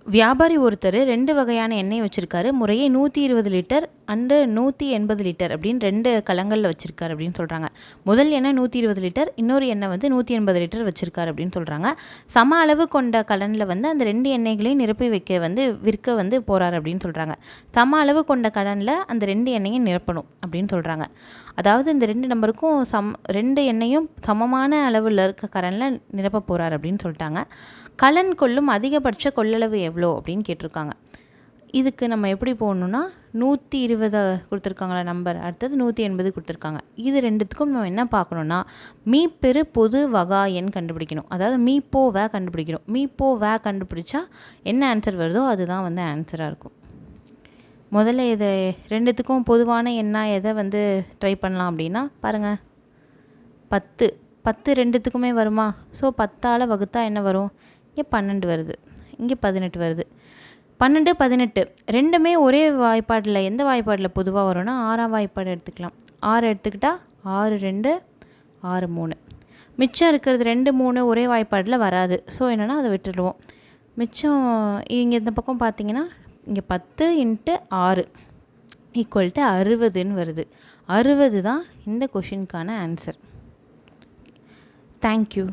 வியாபாரி ஒருத்தர் 2 வகையான எண்ணெய் வச்சுருக்காரு. முறையே 120 லிட்டர் அண்டு 180 லிட்டர் அப்படின்னு 2 கலங்களில் வச்சுருக்காரு அப்படின்னு சொல்கிறாங்க. முதல் எண்ணெய் 120 லிட்டர், இன்னொரு எண்ணெய் வந்து 180 லிட்டர் வச்சுருக்காரு அப்படின்னு சொல்கிறாங்க. சம அளவு கொண்ட கலனில் வந்து அந்த 2 எண்ணெய்களையும் நிரப்பி விற்க வந்து போகிறாரு அப்படின்னு சொல்கிறாங்க. சம அளவு கொண்ட கலனில் அந்த 2 எண்ணெயும் நிரப்பணும் அப்படின்னு சொல்கிறாங்க. அதாவது இந்த 2 நம்பருக்கும் 2 எண்ணெயும் சமமான அளவில் இருக்க கலனில் நிரப்ப போகிறார் அப்படின்னு சொல்லிட்டாங்க. கலன் கொள்ளும் அதிகபட்ச கொள்ளளவு எவ்வளோ அப்படின்னு கேட்டிருக்காங்க. இதுக்கு நம்ம எப்படி போகணுன்னா 120 கொடுத்துருக்காங்களா நம்பர், அடுத்தது 180 கொடுத்துருக்காங்க. இது ரெண்டுத்துக்கும் நம்ம என்ன பார்க்கணுன்னா மீப்பெரு பொது வகா எண் கண்டுபிடிக்கணும். அதாவது மீப்போ வே கண்டுபிடிக்கணும். மீப்போ வே கண்டுபிடிச்சா என்ன ஆன்சர் வருதோ அதுதான் வந்து ஆன்சராக இருக்கும். முதல்ல இதை ரெண்டுத்துக்கும் பொதுவான எண்ணாக எதை வந்து ட்ரை பண்ணலாம் அப்படின்னா பாருங்கள், 10 ரெண்டுத்துக்குமே வருமா? ஸோ 10ஆல் வகுத்தா என்ன வரும்? இங்கே 12 வருது, இங்கே 18 வருது. 12, 18 ரெண்டுமே ஒரே வாய்ப்பாடில் எந்த வாய்ப்பாடில் பொதுவாக வரும்னா 6ஆம் வாய்ப்பாடு எடுத்துக்கலாம். 6 எடுத்துக்கிட்டால் 6 2 6 3. மிச்சம் இருக்கிறது 2 3 ஒரே வாய்ப்பாடில் வராது. ஸோ என்னென்னா அதை விட்டுடுவோம். மிச்சம் இங்கே இந்த பக்கம் பார்த்தீங்கன்னா இங்கே 10 × 6 = 60ன்னு வருது. 60 தான் இந்த கொஷினுக்கான ஆன்சர். தேங்க்யூ.